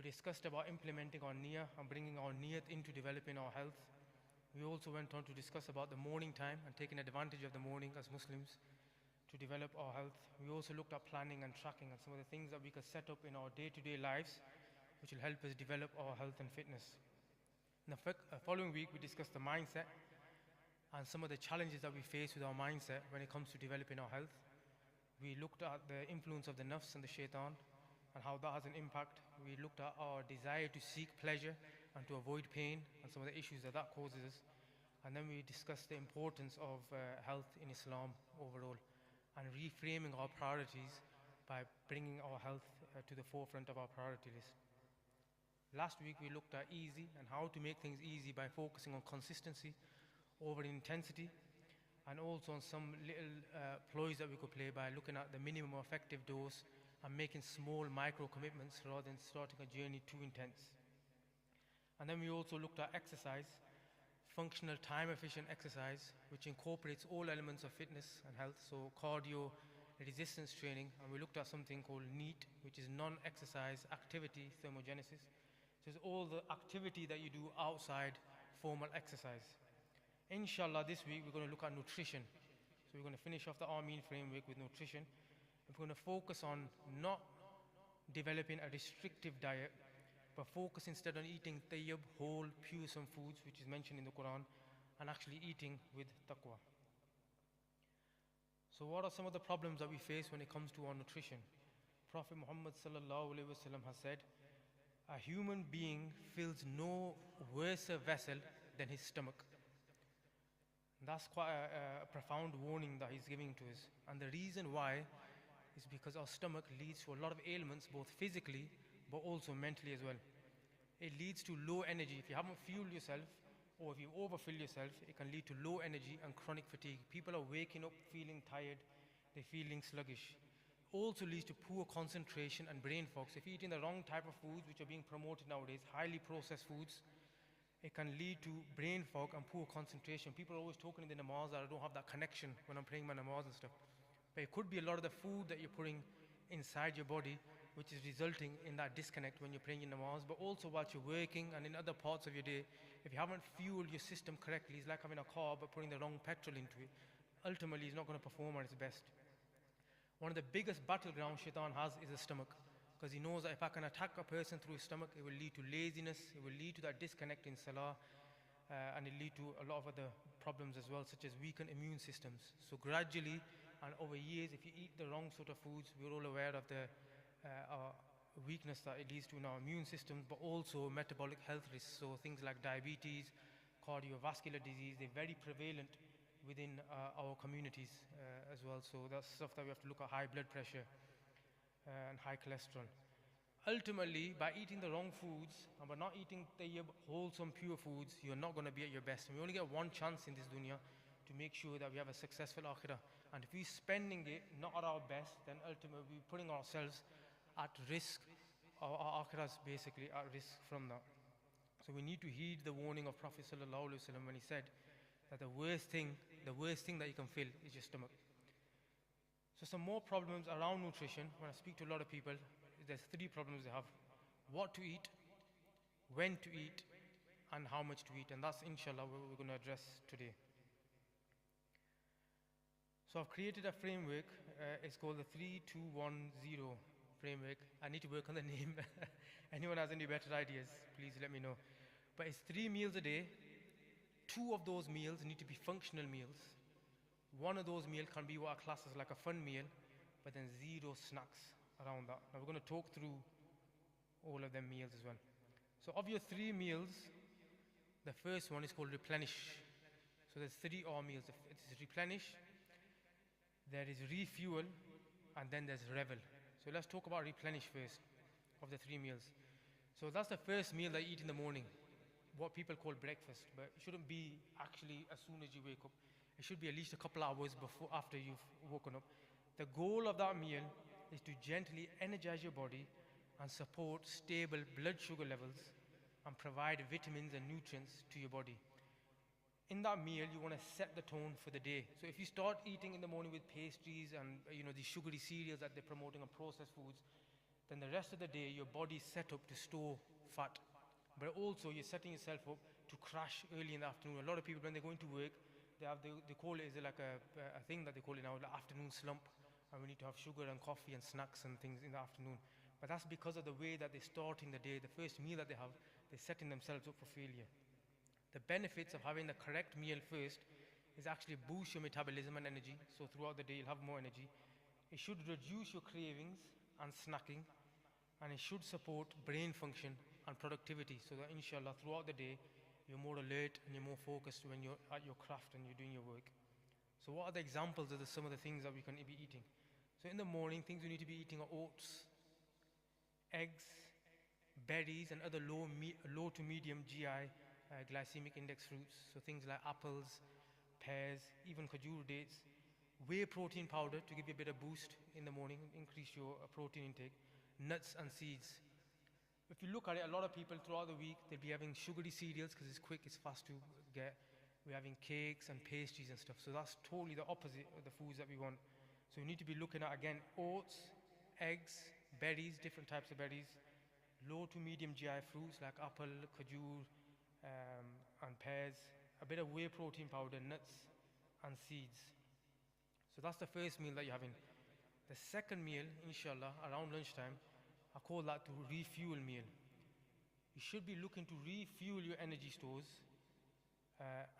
discussed about implementing our niyyah and bringing our niyat into developing our health. We also went on to discuss about the morning time and taking advantage of the morning as Muslims to develop our health. We also looked at planning and tracking and some of the things that we could set up in our day-to-day lives which will help us develop our health and fitness. In the following week, we discussed the mindset and some of the challenges that we face with our mindset when it comes to developing our health. We looked at the influence of the nafs and the shaitan and how that has an impact. We looked at our desire to seek pleasure and to avoid pain and some of the issues that that causes us. And then we discussed the importance of health in Islam overall and reframing our priorities by bringing our health to the forefront of our priority list. Last week we looked at easy and how to make things easy by focusing on consistency over intensity, and also on some little ploys that we could play by looking at the minimum effective dose and making small micro commitments rather than starting a journey too intense. And then we also looked at exercise, functional time efficient exercise, which incorporates all elements of fitness and health, so cardio, resistance training, and we looked at something called NEAT, which is non-exercise activity thermogenesis. So it's all the activity that you do outside formal exercise. Inshallah, this week we're going to look at nutrition. So we're going to finish off the Ameen framework with nutrition. We're going to focus on not developing a restrictive diet, but focus instead on eating tayyib, whole, pure some foods, which is mentioned in the Quran, and actually eating with taqwa. So what are some of the problems that we face when it comes to our nutrition? Prophet Muhammad sallallahu alaihi wasallam has said, a human being fills no worse a vessel than his stomach. That's quite a profound warning that he's giving to us. And the reason why is because our stomach leads to a lot of ailments, both physically but also mentally as well. It leads to low energy. If you haven't fueled yourself or if you overfill yourself, it can lead to low energy and chronic fatigue. People are waking up feeling tired, they're feeling sluggish. Also leads to poor concentration and brain fog. So if you're eating the wrong type of foods which are being promoted nowadays, highly processed foods, it can lead to brain fog and poor concentration. People are always talking in the namaz that I don't have that connection when I'm praying my namaz and stuff. But it could be a lot of the food that you're putting inside your body which is resulting in that disconnect when you're praying your namaz. But also whilst you're working and in other parts of your day, if you haven't fueled your system correctly, it's like having a car but putting the wrong petrol into it. Ultimately, it's not going to perform at its best. One of the biggest battlegrounds shaitan has is the stomach. Because he knows that if I can attack a person through his stomach, it will lead to laziness, it will lead to that disconnect in salah, and it will lead to a lot of other problems as well, such as weakened immune systems. So gradually, and over years, if you eat the wrong sort of foods, we're all aware of the weakness that it leads to in our immune system, but also metabolic health risks. So things like diabetes, cardiovascular disease, they're very prevalent within our communities as well. So that's stuff that we have to look at, high blood pressure and high cholesterol. Ultimately, by eating the wrong foods and by not eating tayyib, wholesome, pure foods, you're not going to be at your best. And we only get one chance in this dunya to make sure that we have a successful akhirah. And if we're spending it not at our best, then ultimately we're putting ourselves at risk, our akhirah is basically at risk from that. So we need to heed the warning of Prophet sallallahu alaihi wasallam when he said that the worst thing that you can feel is your stomach. So some more problems around nutrition. When I speak to a lot of people, there's three problems they have: what to eat, when to eat, and how much to eat. And that's inshallah what we're going to address today. So I've created a framework. It's called the 3210 framework. I need to work on the name. Anyone has any better ideas, please let me know. But it's 3 meals a day. 2 of those meals need to be functional meals. One of those meals can be what our class is like a fun meal, but then 0 snacks around that. Now we're going to talk through all of them meals as well. So of your 3 meals, the first one is called replenish. So there's 3 R meals. It's replenish, there is refuel, and then there's revel. So let's talk about replenish first of the 3 meals. So that's the first meal that you eat in the morning, what people call breakfast, but it shouldn't be actually as soon as you wake up. It should be at least a couple hours after you've woken up. The goal of that meal is to gently energize your body and support stable blood sugar levels and provide vitamins and nutrients to your body. In that meal, you want to set the tone for the day. So if you start eating in the morning with pastries and these sugary cereals that they're promoting and processed foods, then the rest of the day your body is set up to store fat. But also you're setting yourself up to crash early in the afternoon. A lot of people, when they're going to work, they call it, is like a thing that they call it now, the afternoon slump. And we need to have sugar and coffee and snacks and things in the afternoon. But that's because of the way that they're starting the day. The first meal that they have, they're setting themselves up for failure. The benefits of having the correct meal first is actually boost your metabolism and energy. So throughout the day you'll have more energy. It should reduce your cravings and snacking, and it should support brain function and productivity, so that inshallah throughout the day you're more alert and you're more focused when you're at your craft and you're doing your work. So what are the examples of some of the things that we can be eating? So in the morning, things we need to be eating are oats, eggs, berries, and other low to medium GI glycemic index fruits. So things like apples, pears, even khajur dates. Whey protein powder to give you a bit of boost in the morning, increase your protein intake. Nuts and seeds. If you look at it, a lot of people throughout the week, they'll be having sugary cereals because it's quick, it's fast to get. We're having cakes and pastries and stuff. So that's totally the opposite of the foods that we want. So we need to be looking at, again, oats, eggs, berries, different types of berries, low to medium GI fruits like apple, khajur, and pears, a bit of whey protein powder, nuts, and seeds. So that's the first meal that you're having. The second meal, inshallah, around lunchtime, I call that the refuel meal. You should be looking to refuel your energy stores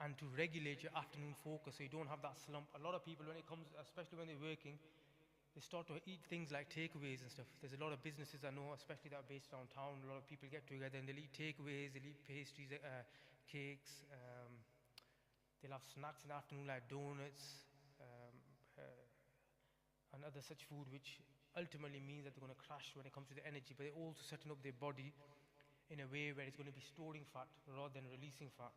and to regulate your afternoon focus so you don't have that slump. A lot of people, when it comes, especially when they're working, they start to eat things like takeaways and stuff. There's a lot of businesses I know, especially that are based around town. A lot of people get together and they'll eat takeaways, they'll eat pastries, cakes. They'll have snacks in the afternoon like donuts, and other such food, which ultimately means that they're going to crash when it comes to the energy, but they're also setting up their body in a way where it's going to be storing fat rather than releasing fat.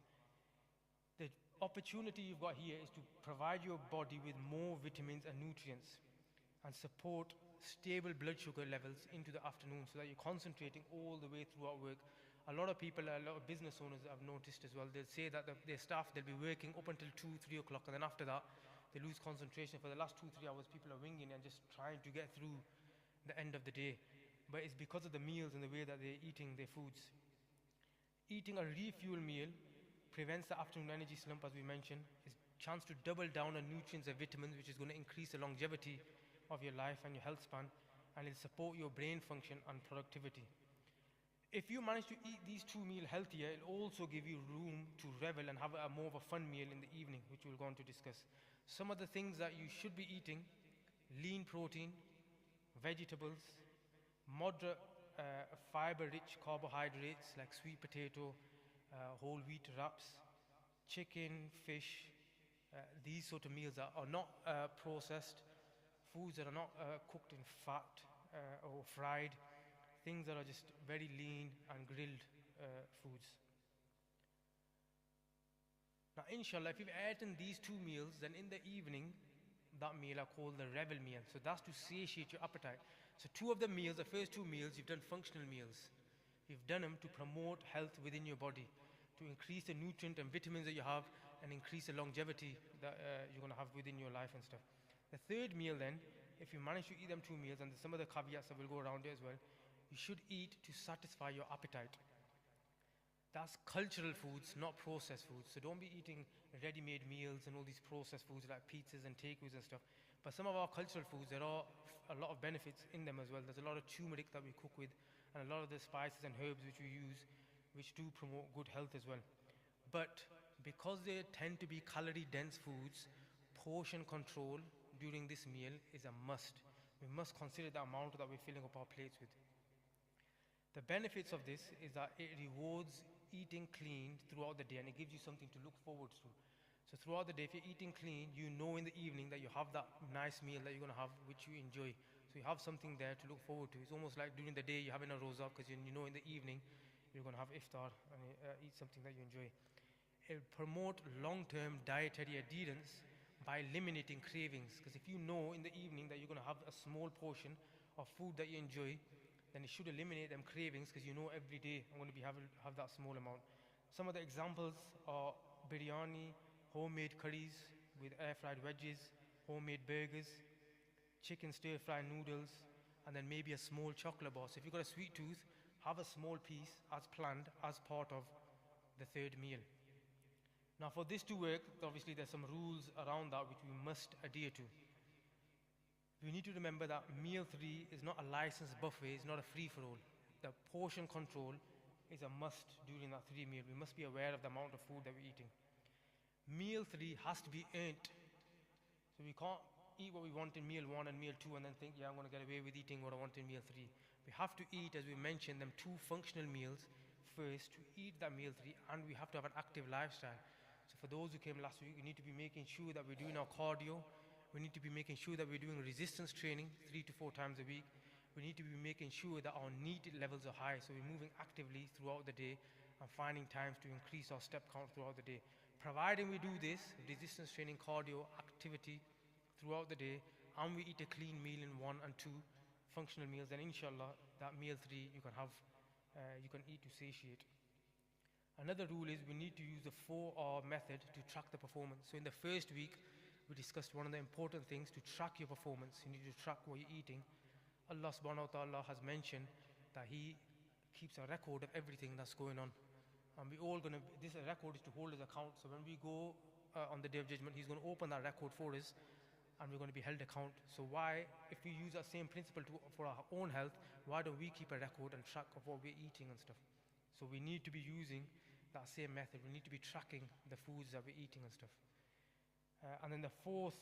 The opportunity you've got here is to provide your body with more vitamins and nutrients and support stable blood sugar levels into the afternoon so that you're concentrating all the way throughout work. A lot of people, a lot of business owners I've noticed as well, they'll say that their staff, they'll be working up until 2, 3 o'clock, and then after that, they lose concentration. For the last 2, 3 hours, people are winging and just trying to get through the end of the day. But it's because of the meals and the way that they're eating their foods. Eating a refuel meal prevents the afternoon energy slump, as we mentioned. It's a chance to double down on nutrients and vitamins, which is going to increase the longevity of your life and your health span, and it'll support your brain function and productivity. If you manage to eat these 2 meals healthier, it'll also give you room to revel and have a more of a fun meal in the evening, which we'll go on to discuss. Some of the things that you should be eating: lean protein, vegetables, moderate fiber-rich carbohydrates like sweet potato, whole wheat wraps, chicken, fish. These sort of meals are not processed, foods that are not cooked in fat or fried, things that are just very lean and grilled foods. Now, inshallah, if you've eaten these 2 meals, then in the evening, that meal I call the revel meal. So that's to satiate your appetite. So 2 of the meals, the first 2 meals, you've done functional meals. You've done them to promote health within your body, to increase the nutrient and vitamins that you have, and increase the longevity that you're going to have within your life and stuff. The third meal then, if you manage to eat them 2 meals, and some of the caveats that will go around it as well, you should eat to satisfy your appetite. That's cultural foods, not processed foods. So don't be eating ready-made meals and all these processed foods like pizzas and takeaways and stuff. But some of our cultural foods, there are a lot of benefits in them as well. There's a lot of turmeric that we cook with, and a lot of the spices and herbs which we use, which do promote good health as well. But because they tend to be calorie-dense foods, portion control during this meal is a must. We must consider the amount that we're filling up our plates with. The benefits of this is that it rewards eating clean throughout the day, and it gives you something to look forward to. So throughout the day, if you're eating clean, you know in the evening that you have that nice meal that you're going to have, which you enjoy. So you have something there to look forward to. It's almost like during the day you're having a roza, because you know in the evening you're going to have iftar and eat something that you enjoy. It'll promote long-term dietary adherence by eliminating cravings, because if you know in the evening that you're going to have a small portion of food that you enjoy, then it should eliminate them cravings, because you know every day I'm going to have that small amount. Some of the examples are biryani, homemade curries with air-fried veggies, homemade burgers, chicken stir-fry noodles, and then maybe a small chocolate bar. So if you've got a sweet tooth, have a small piece as planned as part of the third meal. Now for this to work, obviously there's some rules around that which we must adhere to. We need to remember that meal 3 is not a licensed buffet, it's not a free-for-all. The portion control is a must during that 3 meal. We must be aware of the amount of food that we're eating. Meal 3 has to be earned. So we can't eat what we want in meal 1 and meal 2 and then think, yeah, I'm going to get away with eating what I want in meal 3. We have to eat, as we mentioned, them 2 functional meals first to eat that meal 3, and we have to have an active lifestyle. So for those who came last week, we need to be making sure that we're doing our cardio. We need to be making sure that we're doing resistance training 3 to 4 times a week. We need to be making sure that our need levels are high, so we're moving actively throughout the day and finding times to increase our step count throughout the day. Providing we do this, resistance training, cardio, activity throughout the day, and we eat a clean meal in 1 and 2 functional meals, then inshallah, that meal 3 you can have, you can eat to satiate. Another rule is we need to use the 4R method to track the performance. So in the first week, we discussed one of the important things to track your performance. You need to track what you're eating. Allah subhanahu wa ta'ala has mentioned that He keeps a record of everything that's going on. And we all going to, this record is to hold His account. So when we go on the Day of Judgment, He's going to open that record for us and we're going to be held account. So why, if we use that same principle for our own health, why don't we keep a record and track of what we're eating and stuff? So we need to be using that same method. We need to be tracking the foods that we're eating and stuff. And then the fourth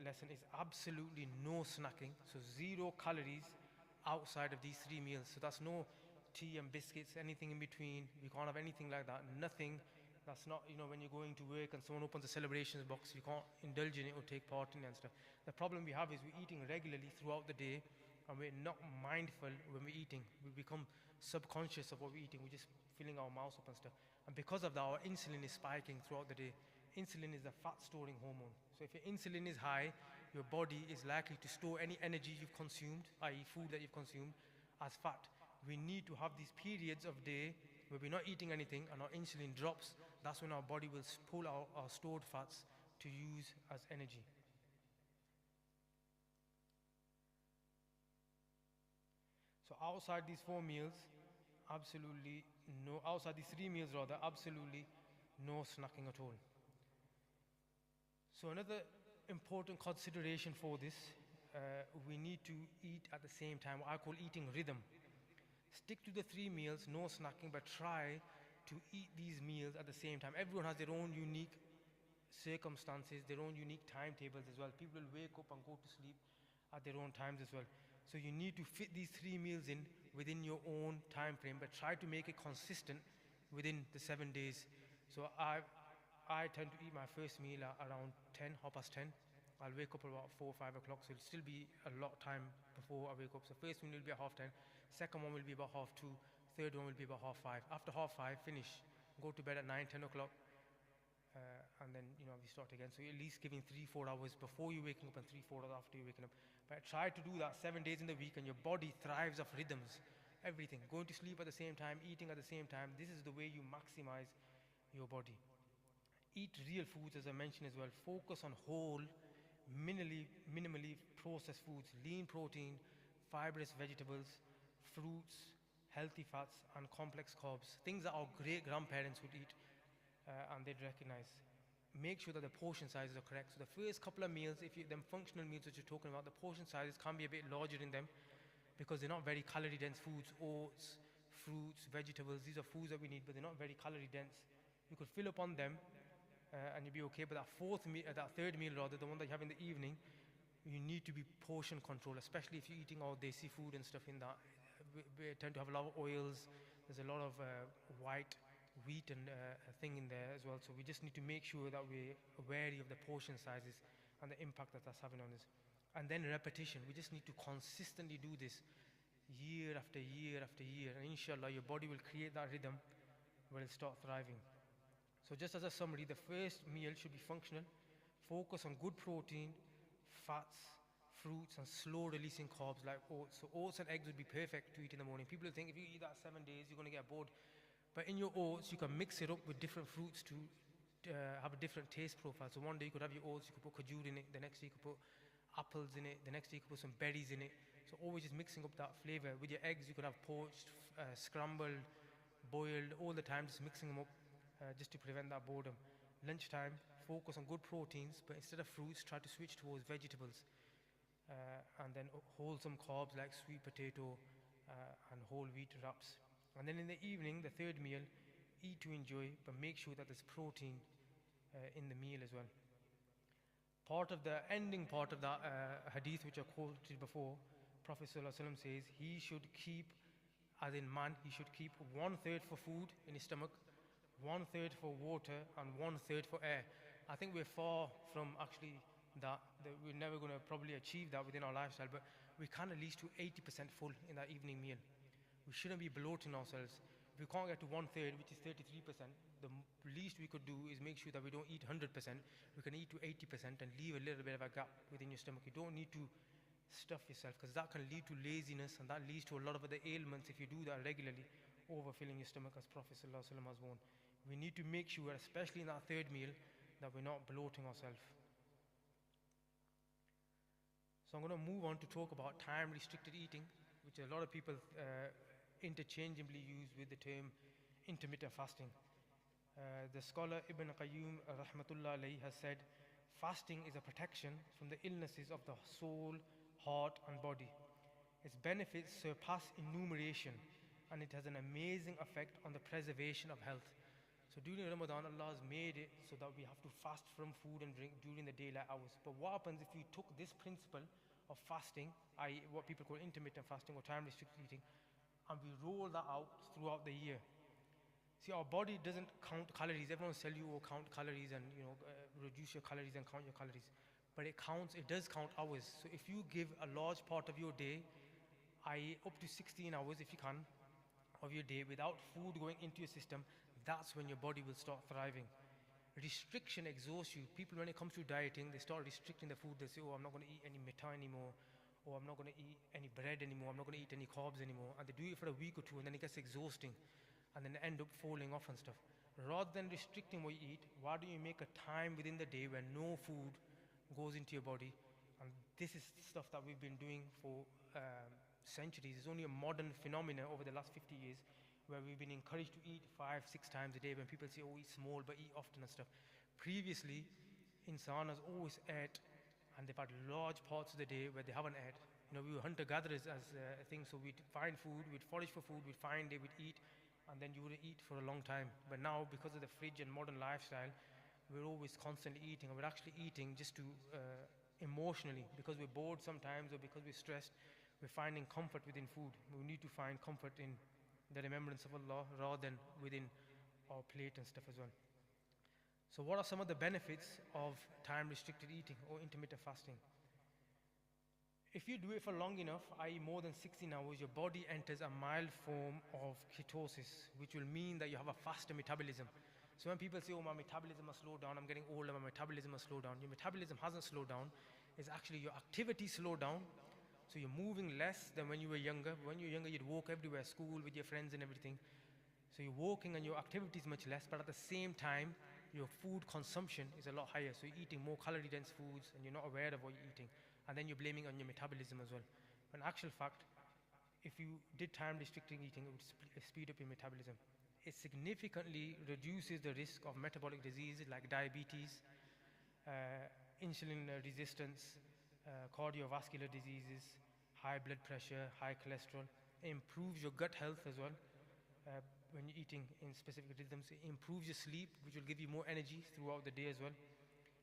lesson is absolutely no snacking. So 0 calories outside of these 3 meals. So that's no tea and biscuits, anything in between. We can't have anything like that. Nothing that's not, when you're going to work and someone opens a celebrations box, you can't indulge in it or take part in it and stuff. The problem we have is we're eating regularly throughout the day and we're not mindful when we're eating. We become subconscious of what we're eating. We're just filling our mouths up and stuff. And because of that, our insulin is spiking throughout the day. Insulin is the fat storing hormone. So if your insulin is high, your body is likely to store any energy you've consumed, i.e. food that you've consumed, as fat. We need to have these periods of day where we're not eating anything and our insulin drops. That's when our body will pull our stored fats to use as energy. So outside these 4 meals, absolutely no, outside these 3 meals rather, absolutely no snacking at all. So another important consideration for this, we need to eat at the same time, what I call eating rhythm. Stick to the 3 meals, no snacking, but try to eat these meals at the same time. Everyone has their own unique circumstances, their own unique timetables as well. People will wake up and go to sleep at their own times as well. So you need to fit these 3 meals in within your own time frame, but try to make it consistent within the 7 days. So I tend to eat my first meal at around 10, 10:30. I'll wake up about 4 or 5 o'clock, so it'll still be a lot of time before I wake up. So first meal will be at 10:30, second one will be about 2:30, third one will be about 5:30. After 5:30, finish, go to bed at 9, 10 o'clock, and then we start again. So you're at least giving 3-4 hours before you're waking up and 3-4 hours after you're waking up. But try to do that 7 days in the week, and your body thrives off rhythms. Everything, going to sleep at the same time, eating at the same time. This is the way you maximize your body. Eat real foods, as I mentioned as well. Focus on whole, minimally processed foods, lean protein, fibrous vegetables, fruits, healthy fats, and complex carbs. Things that our great-grandparents would eat and they'd recognize. Make sure that the portion sizes are correct. So the first couple of meals, them functional meals that you're talking about, the portion sizes can be a bit larger in them because they're not very calorie-dense foods. Oats, fruits, vegetables, these are foods that we need, but they're not very calorie-dense. You could fill up on them and you'll be okay. But that third meal rather, the one that you have in the evening, you need to be portion control, especially if you're eating all desi food and stuff in that. We tend to have a lot of oils. There's a lot of white wheat and thing in there as well. So we just need to make sure that we're wary of the portion sizes and the impact that that's having on us. And then repetition. We just need to consistently do this year after year after year. And inshallah, your body will create that rhythm where it'll start thriving. So just as a summary, the first meal should be functional. Focus on good protein, fats, fruits, and slow releasing carbs like oats. So oats and eggs would be perfect to eat in the morning. People think if you eat that 7 days, you're going to get bored. But in your oats, you can mix it up with different fruits to have a different taste profile. So one day you could have your oats, you could put khajur in it. The next day you could put apples in it. The next day you could put some berries in it. So always just mixing up that flavor. With your eggs, you could have poached, scrambled, boiled, all the time, just mixing them up just to prevent that boredom. Lunchtime, focus on good proteins, but instead of fruits, try to switch towards vegetables. And then wholesome carbs like sweet potato and whole wheat wraps. And then in the evening, the third meal, eat to enjoy, but make sure that there's protein in the meal as well. Part of the ending part of that hadith which I quoted before, Prophet ﷺ says he should keep, as in man, he should keep 1/3 for food in his stomach, 1/3 for water, and 1/3 for air. I think we're far from actually that we're never going to probably achieve that within our lifestyle, but we can at least do 80% full in that evening meal. We shouldn't be bloating ourselves. If we can't get to 1/3, which is 33%, the least we could do is make sure that we don't eat 100%. We can eat to 80% and leave a little bit of a gap within your stomach. You don't need to stuff yourself, because that can lead to laziness, and that leads to a lot of other ailments if you do that regularly, overfilling your stomach, as Prophet ﷺ has warned. We need to make sure, especially in that third meal, that we're not bloating ourselves. So I'm going to move on to talk about time-restricted eating, which a lot of people interchangeably use with the term intermittent fasting. The scholar Ibn Qayyim rahmatullah alayhi has said, fasting is a protection from the illnesses of the soul, heart and body. Its benefits surpass enumeration, and it has an amazing effect on the preservation of health. So during Ramadan, Allah has made it so that we have to fast from food and drink during the daylight hours. But what happens if you took this principle of fasting, i.e. what people call intermittent fasting or time-restricted eating, and we roll that out throughout the year? See, our body doesn't count calories. Everyone will tell you, oh, count calories and reduce your calories and count your calories. But it does count hours. So if you give a large part of your day, i.e. up to 16 hours if you can, of your day without food going into your system, that's when your body will start thriving. Restriction exhausts you. People, when it comes to dieting, they start restricting the food. They say, oh, I'm not going to eat any mita anymore, or I'm not going to eat any bread anymore, I'm not going to eat any carbs anymore. And they do it for a week or two, and then it gets exhausting, and then end up falling off and stuff. Rather than restricting what you eat, why don't you make a time within the day where no food goes into your body? And this is stuff that we've been doing for centuries. It's only a modern phenomenon over the last 50 years where we've been encouraged to eat 5-6 times a day. When people say, oh, eat small but eat often and stuff. Previously, insan has always ate, and they've had large parts of the day where they haven't ate. We were hunter-gatherers as a thing, so we'd find food, we'd forage for food, we'd find it, we'd eat, and then you would eat for a long time. But now, because of the fridge and modern lifestyle, we're always constantly eating, and we're actually eating just to emotionally, because we're bored sometimes or because we're stressed. We're finding comfort within food. We need to find comfort in the remembrance of Allah rather than within our plate and stuff as well. So what are some of the benefits of time-restricted eating or intermittent fasting? If you do it for long enough, i.e. more than 16 hours, your body enters a mild form of ketosis, which will mean that you have a faster metabolism. So when people say, oh, my metabolism has slowed down, I'm getting older, my metabolism has slowed down. Your metabolism hasn't slowed down. It's actually your activity slowed down. So you're moving less than when you were younger. When you were younger, you'd walk everywhere, school, with your friends and everything. So you're walking and your activity is much less, but at the same time, your food consumption is a lot higher. So you're eating more calorie-dense foods and you're not aware of what you're eating. And then you're blaming on your metabolism as well. But in actual fact, if you did time-restricted eating, it would speed up your metabolism. It significantly reduces the risk of metabolic diseases like diabetes, insulin resistance, cardiovascular diseases, high blood pressure, high cholesterol. It improves your gut health as well. When you're eating in specific rhythms, it improves your sleep, which will give you more energy throughout the day as well.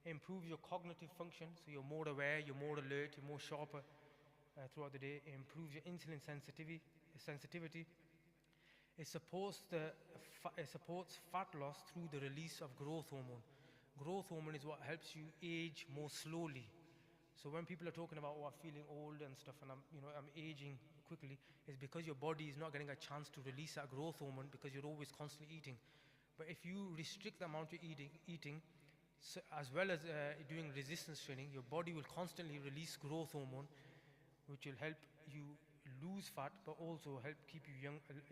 It improves your cognitive function, so you're more aware, you're more alert, you're more sharper throughout the day. It improves your insulin sensitivity. It supports fat loss through the release of growth hormone. Growth hormone is what helps you age more slowly. So when people are talking about, oh, I'm feeling old and stuff, and I'm aging quickly, it's because your body is not getting a chance to release that growth hormone because you're always constantly eating. But if you restrict the amount you're eating, so as well as doing resistance training, your body will constantly release growth hormone, which will help you lose fat, but also help keep you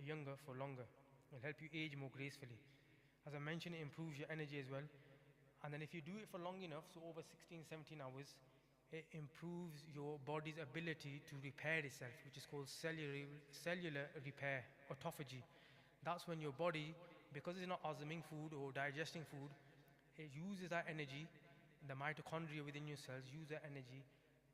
younger for longer. It will help you age more gracefully. As I mentioned, it improves your energy as well. And then if you do it for long enough, so over 16, 17 hours, it improves your body's ability to repair itself, which is called cellular repair, autophagy. That's when your body, because it's not consuming food or digesting food, it uses that energy, the mitochondria within your cells use that energy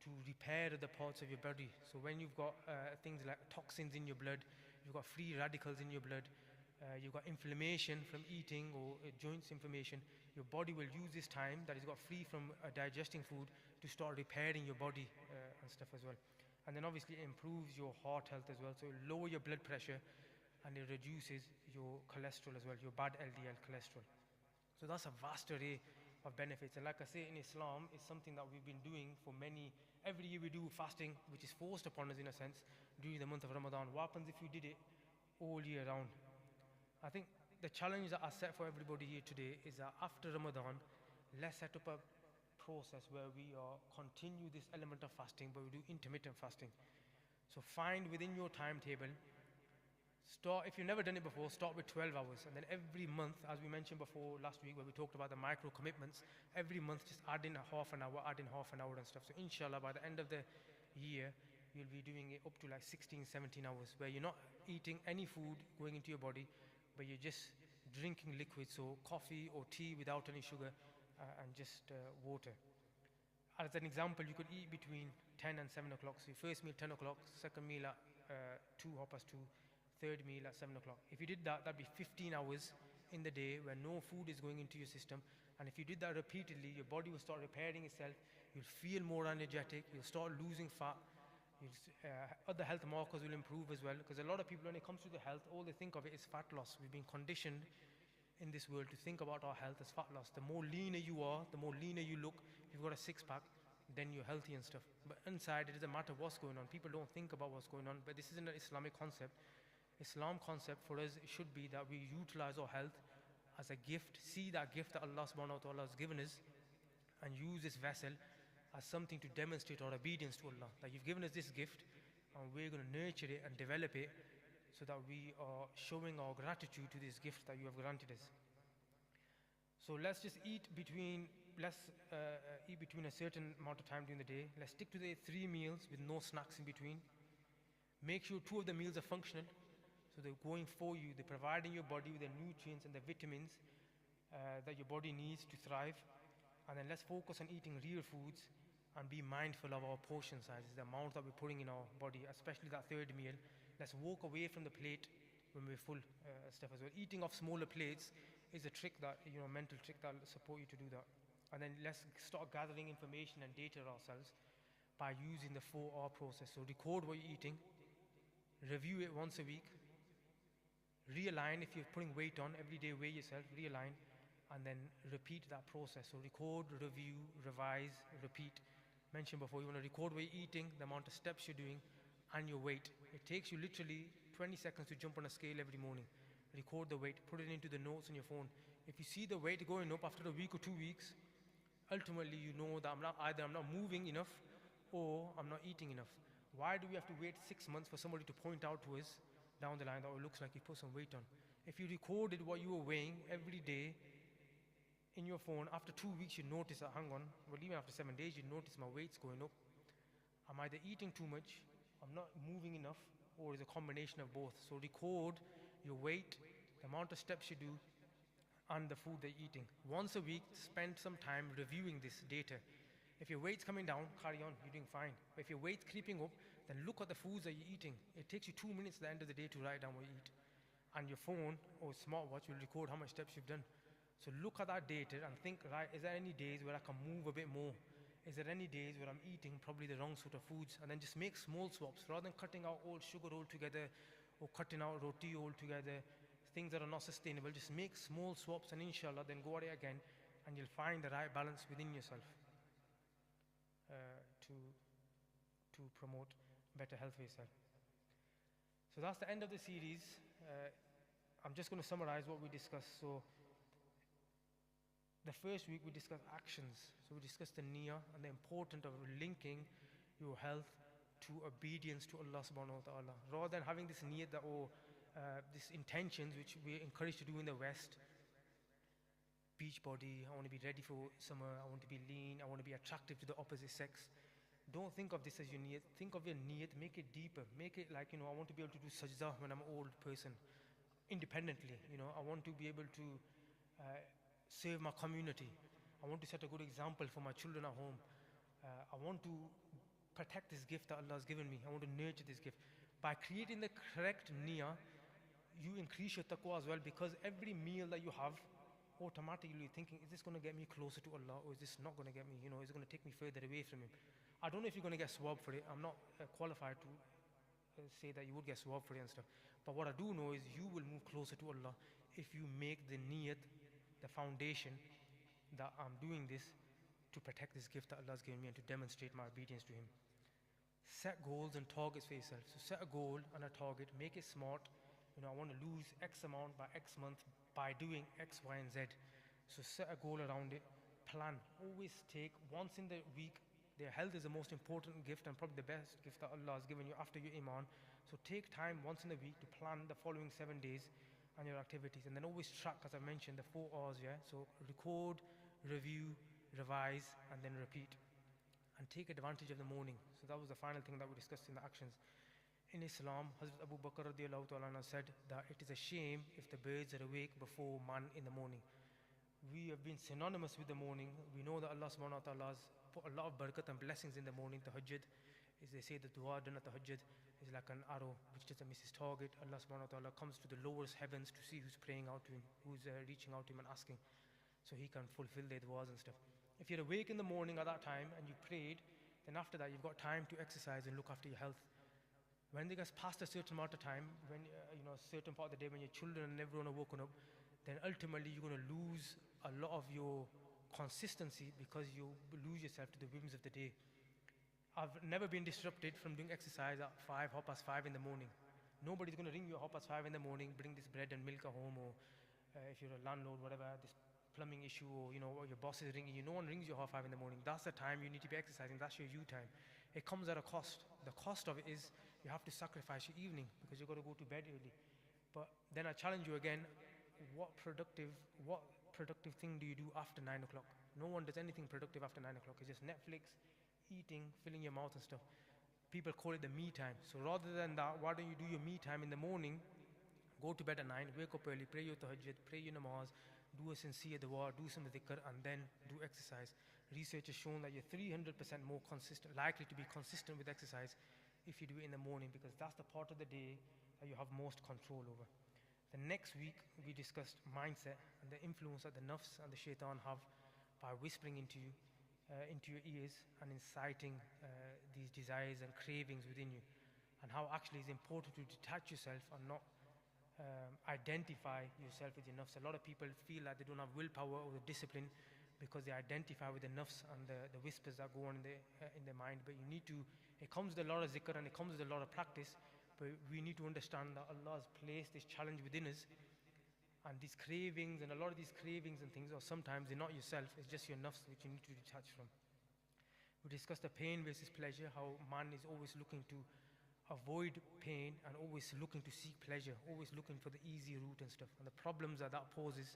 to repair the parts of your body. So when you've got things like toxins in your blood, you've got free radicals in your blood, you've got inflammation from eating or joints inflammation, your body will use this time that it's got free from digesting food to start repairing your body and stuff as well. And then obviously it improves your heart health as well. So it lower your blood pressure and it reduces your cholesterol as well, your bad LDL cholesterol. So that's a vast array of benefits. And like I say, in Islam, it's something that we've been doing for every year we do fasting, which is forced upon us in a sense, during the month of Ramadan. What happens if we did it all year round? I think the challenge that I set for everybody here today is that after Ramadan, let's set up a process where we continue this element of fasting, but we do intermittent fasting. So find within your timetable, if you've never done it before, start with 12 hours. And then every month, as we mentioned before last week, where we talked about the micro commitments, every month just add in half an hour and stuff. So inshallah, by the end of the year, you'll be doing it up to like 16, 17 hours, where you're not eating any food going into your body, but you're just drinking liquids, so coffee or tea without any sugar, and just water. As an example, you could eat between 10 and 7 o'clock. So your first meal 10 o'clock, second meal at 2:30, third meal at 7 o'clock. If you did that, that'd be 15 hours in the day where no food is going into your system. And if you did that repeatedly, your body will start repairing itself. You'll feel more energetic. You'll start losing fat. Other health markers will improve as well. Because a lot of people, when it comes to the health, all they think of it is fat loss. We've been conditioned in this world to think about our health as fat loss. The more leaner you are, the more leaner you look. If you've got a six-pack, then you're healthy and stuff. But inside, it doesn't matter what's going on. People don't think about what's going on. But this isn't an Islamic concept. Islam concept for us should be that we utilize our health as a gift, see that gift that Allah subhanahu wa ta'ala has given us, and use this vessel as something to demonstrate our obedience to Allah. That you've given us this gift, and we're going to nurture it and develop it so that we are showing our gratitude to this gift that you have granted us. So let's just eat between a certain amount of time during the day. Let's stick to the 3 meals with no snacks in between. Make sure 2 of the meals are functional. So they're going for you, they're providing your body with the nutrients and the vitamins that your body needs to thrive. And then let's focus on eating real foods and be mindful of our portion sizes, the amount that we're putting in our body, especially that third meal. Let's walk away from the plate when we're full stuff as well. Eating off smaller plates is a trick that, mental trick that will support you to do that. And then let's start gathering information and data ourselves by using the 4R process. So record what you're eating, review it once a week, realign. If you're putting weight on, every day weigh yourself, realign, and then repeat that process. So record, review, revise, repeat. Mentioned before, you want to record what you're eating, the amount of steps you're doing, and your weight. It takes you literally 20 seconds to jump on a scale every morning. Record the weight, put it into the notes on your phone. If you see the weight going up after a week or 2 weeks, ultimately you know that I'm not moving enough or I'm not eating enough. Why do we have to wait 6 months for somebody to point out to us down the line that it looks like you put some weight on? If you recorded what you were weighing every day in your phone, after 2 weeks you notice that, hang on, well, even after 7 days you notice my weight's going up. I'm either eating too much, I'm not moving enough, or it's a combination of both. So record your weight, the amount of steps you do, and the food that you're eating. Once a week, spend some time reviewing this data. If your weight's coming down, carry on, you're doing fine. But if your weight's creeping up, then look at the foods that you're eating. It takes you 2 minutes at the end of the day to write down what you eat. And your phone or smartwatch will record how much steps you've done. So look at that data and think, right, is there any days where I can move a bit more? Is there any days where I'm eating probably the wrong sort of foods? And then just make small swaps. Rather than cutting out all sugar altogether or cutting out roti altogether, things that are not sustainable, just make small swaps and inshallah then go at it again and you'll find the right balance within yourself to promote better health for yourself. So that's the end of the series. I'm just going to summarize what we discussed. So the first week we discussed actions. So we discussed the niyyah and the importance of linking your health to obedience to Allah subhanahu wa ta'ala. Rather than having this niyyah or these intentions which we're encouraged to do in the West, beach body, I want to be ready for summer, I want to be lean, I want to be attractive to the opposite sex. Don't think of this as your niyat. Think of your niyat, make it deeper. Make it like, I want to be able to do sajda when I'm an old person, independently. I want to be able to serve my community. I want to set a good example for my children at home. I want to protect this gift that Allah has given me. I want to nurture this gift. By creating the correct niyyah, you increase your taqwa as well, because every meal that you have, automatically you're thinking, is this going to get me closer to Allah, or is this not going to get me, is it going to take me further away from Him? I don't know if you're going to get swab for it. I'm not qualified to say that you would get swab for it and stuff. But what I do know is you will move closer to Allah if you make the niyat, the foundation, that I'm doing this to protect this gift that Allah has given me and to demonstrate my obedience to Him. Set goals and targets for yourself. So set a goal and a target, make it smart. I want to lose X amount by X month by doing X, Y, and Z. So set a goal around it. Plan. Always take once in the week. Their health is the most important gift and probably the best gift that Allah has given you after your iman. So take time once in a week to plan the following 7 days and your activities. And then always track, as I mentioned, the 4 R's, yeah? So record, review, revise, and then repeat. And take advantage of the morning. So that was the final thing that we discussed in the actions. In Islam, Hazrat Abu Bakr radiallahu ta'ala said that it is a shame if the birds are awake before man in the morning. We have been synonymous with the morning. We know that Allah subhanahu wa ta'ala has put a lot of barakat and blessings in the morning. Tahajjud, as they say, the dua done at Tahajjud is like an arrow which doesn't miss its target. Allah subhanahu wa ta'ala comes to the lowest heavens to see who's praying out to Him, who's reaching out to Him and asking, so He can fulfill their duas and stuff. If you're awake in the morning at that time and you prayed, then after that you've got time to exercise and look after your health. When it gets past a certain amount of time, when a certain part of the day when your children and everyone are woken up, then ultimately you're going to lose a lot of your consistency because you lose yourself to the whims of the day. I've never been disrupted from doing exercise at 5:30 in the morning. Nobody's going to ring you at 5:30 in the morning, bring this bread and milk at home, or if you're a landlord, whatever, this plumbing issue, or or your boss is ringing you. No one rings you at 5:30 in the morning. That's the time you need to be exercising. That's your you time. It comes at a cost. The cost of it is you have to sacrifice your evening because you've got to go to bed early. But then I challenge you again, what productive thing do you do after 9 o'clock? No one does anything productive after 9 o'clock. It's just Netflix, eating, filling your mouth and stuff. People call it the me time. So rather than that, why don't you do your me time in the morning, go to bed at 9, wake up early, pray your tahajjud, pray your namaz, do a sincere dua, do some dhikr, and then do exercise. Research has shown that you're 300% more likely to be consistent with exercise if you do it in the morning, because that's the part of the day that you have most control over. The next week, we discussed mindset and the influence that the nafs and the shaitan have by whispering into you, into your ears and inciting these desires and cravings within you, and how actually it's important to detach yourself and not identify yourself with your nafs. A lot of people feel like they don't have willpower or the discipline because they identify with the nafs and the whispers that go on in their mind. But you need to, it comes with a lot of zikr and it comes with a lot of practice, but we need to understand that Allah has placed this challenge within us, and these cravings, and a lot of these cravings and things, or sometimes they're not yourself, it's just your nafs which you need to detach from. We discussed the pain versus pleasure, how man is always looking to avoid pain and always looking to seek pleasure, always looking for the easy route and stuff. And the problems that poses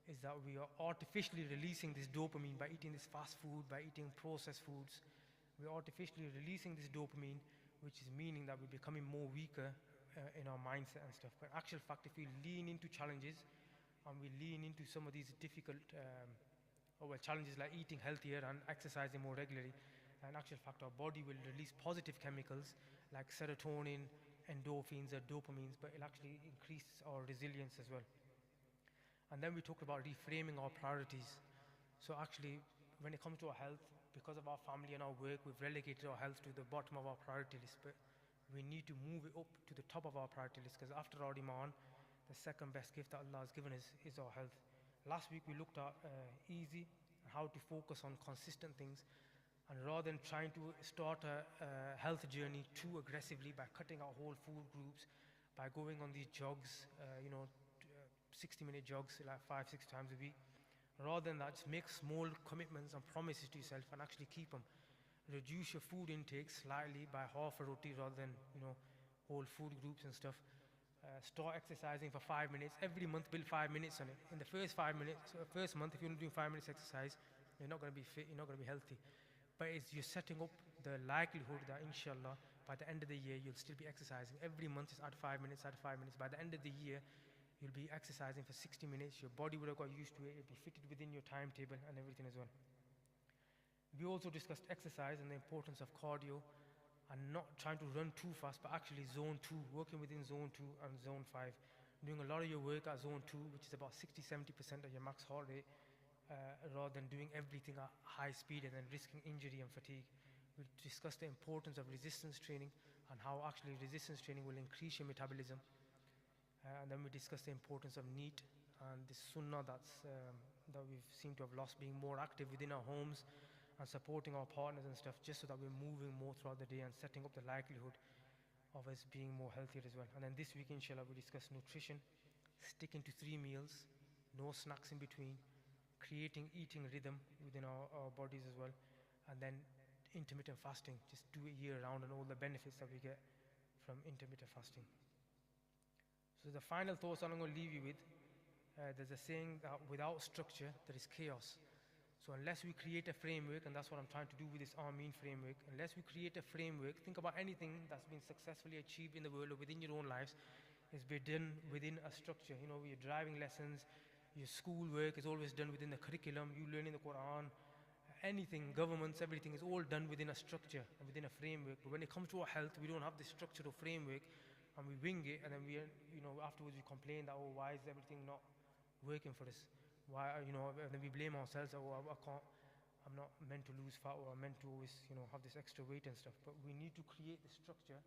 is that we are artificially releasing this dopamine by eating this fast food, by eating processed foods. We're artificially releasing this dopamine, which is meaning that we're becoming more weaker in our mindset and stuff. But in actual fact, if we lean into challenges and we lean into some of these difficult challenges like eating healthier and exercising more regularly, in actual fact, our body will release positive chemicals like serotonin, endorphins, or dopamines, but it'll actually increase our resilience as well. And then we talked about reframing our priorities. So actually, when it comes to our health, because of our family and our work, we've relegated our health to the bottom of our priority list. But we need to move it up to the top of our priority list, because after our iman, the second best gift that Allah has given us is our health. Last week we looked at easy, how to focus on consistent things, and rather than trying to start a health journey too aggressively by cutting out whole food groups, by going on these jogs, 60-minute jogs like 5-6 times a week. Rather than that, just make small commitments and promises to yourself and actually keep them. Reduce your food intake slightly by half a roti rather than whole food groups and stuff. Start exercising for 5 minutes every month. Build 5 minutes on it. In the first 5 minutes, first month, if you're not doing 5 minutes exercise, you're not going to be fit. You're not going to be healthy. But you're setting up the likelihood that inshallah by the end of the year you'll still be exercising. Every month just add 5 minutes, add 5 minutes. By the end of the year you'll be exercising for 60 minutes. Your body will have got used to it. It'll be fitted within your timetable and everything as well. We also discussed exercise and the importance of cardio and not trying to run too fast, but actually zone 2, working within zone 2 and zone 5. Doing a lot of your work at zone 2, which is about 60-70% of your max heart rate, rather than doing everything at high speed and then risking injury and fatigue. We discussed the importance of resistance training and how actually resistance training will increase your metabolism. And then we discussed the importance of NEAT and the sunnah that we seem to have lost, being more active within our homes and supporting our partners and stuff, just so that we're moving more throughout the day and setting up the likelihood of us being more healthier as well. And then this week, inshallah, we discuss nutrition, sticking to 3 meals, no snacks in between, creating eating rhythm within our bodies as well, and then intermittent fasting, just do it year round and all the benefits that we get from intermittent fasting. So the final thoughts I'm going to leave you with, there's a saying that without structure, there is chaos. So unless we create a framework, and that's what I'm trying to do with this Ameen framework, unless we create a framework, think about anything that's been successfully achieved in the world or within your own lives, is be done within a structure. You know, your driving lessons, your school work is always done within the curriculum, you learning the Quran, anything, governments, everything is all done within a structure and within a framework. But when it comes to our health, we don't have this structure or framework, and we wing it, and then we, afterwards we complain that, oh, why is everything not working for us? Why, and then we blame ourselves, oh, I'm not meant to lose fat, or I'm meant to always, have this extra weight and stuff. But we need to create the structure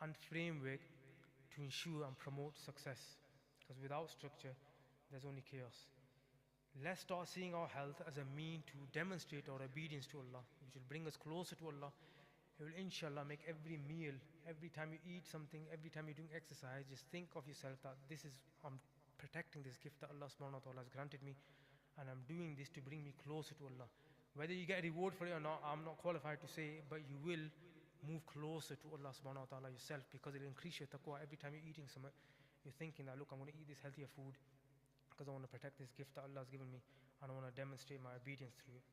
and framework to ensure and promote success. Because without structure, there's only chaos. Let's start seeing our health as a mean to demonstrate our obedience to Allah, which will bring us closer to Allah. It will inshallah make every meal, every time you eat something, every time you're doing exercise, just think of yourself that I'm protecting this gift that Allah subhanahu wa ta'ala has granted me, and I'm doing this to bring me closer to Allah. Whether you get a reward for it or not, I'm not qualified to say, but you will move closer to Allah subhanahu wa ta'ala yourself, because it'll increase your taqwa. Every time you're eating something, you're thinking that, look, I'm going to eat this healthier food because I want to protect this gift that Allah has given me, and I want to demonstrate my obedience through it.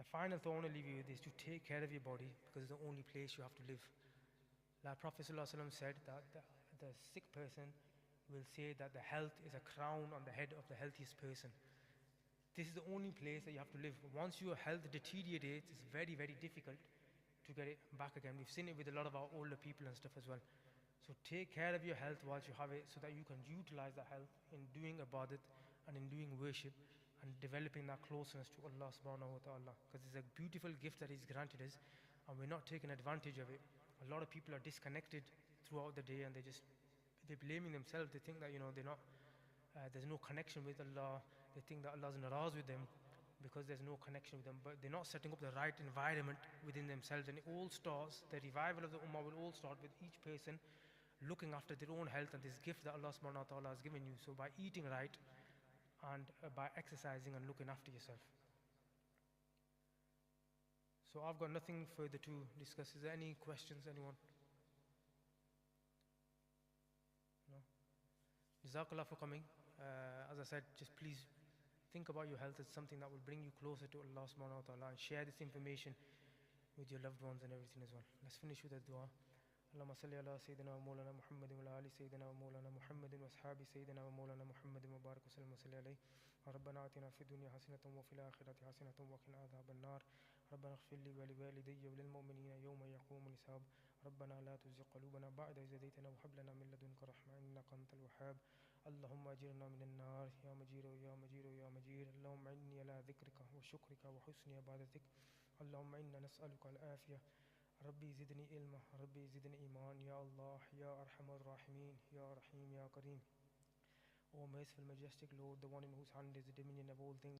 The final thought I want to leave you with is to take care of your body, because it's the only place you have to live. Like Prophet ﷺ said that the sick person will say that the health is a crown on the head of the healthiest person. This is the only place that you have to live. Once your health deteriorates, it's very, very difficult to get it back again. We've seen it with a lot of our older people and stuff as well. So take care of your health whilst you have it, so that you can utilize that health in doing ibadat and in doing worship and developing that closeness to Allah subhanahu wa ta'ala. Because it's a beautiful gift that He's granted us, and we're not taking advantage of it. A lot of people are disconnected throughout the day, and they're blaming themselves. They think that they're not, there's no connection with Allah. They think that Allah's naraz with them because there's no connection with them, but they're not setting up the right environment within themselves. And it all starts, the revival of the ummah will all start with each person looking after their own health and this gift that Allah subhanahu wa ta'ala has given you. So by eating right and by exercising and looking after yourself. So I've got nothing further to discuss. Is there any questions, anyone? Jazakallah for coming. As I said, just please think about your health as something that will bring you closer to Allah subhanahu wa ta'ala, and share this information with your loved ones and everything as well. Let's finish with a dua. اللهم صل على سيدنا ومولانا محمد وعلى آل سيدنا ومولانا محمد وأصحاب سيدنا ومولانا محمد وبارك وسلم وصل عليه. ربنا آتنا في الدنيا حسنة وفي الآخرة حسنة وقنا عذاب النار. ربنا اغفر لي ولوالدي وللمؤمنين يوم يقوم الحساب. ربنا لا تزغ قلوبنا بعد إذ هديتنا وهب لنا من لدنك رحمة إنك أنت الوهاب. اللهم أجرنا من النار يا مجير يا مجير يا مجير. اللهم إني على ذكرك وشكرك وحسن عبادتك. اللهم إنا نسألك العافية. ربي زدني علما ربي زدني إيمان. يا الله يا أرحم الراحمين يا رحيم يا كريم. O merciful, majestic Lord, the one in whose hand is the dominion of all things.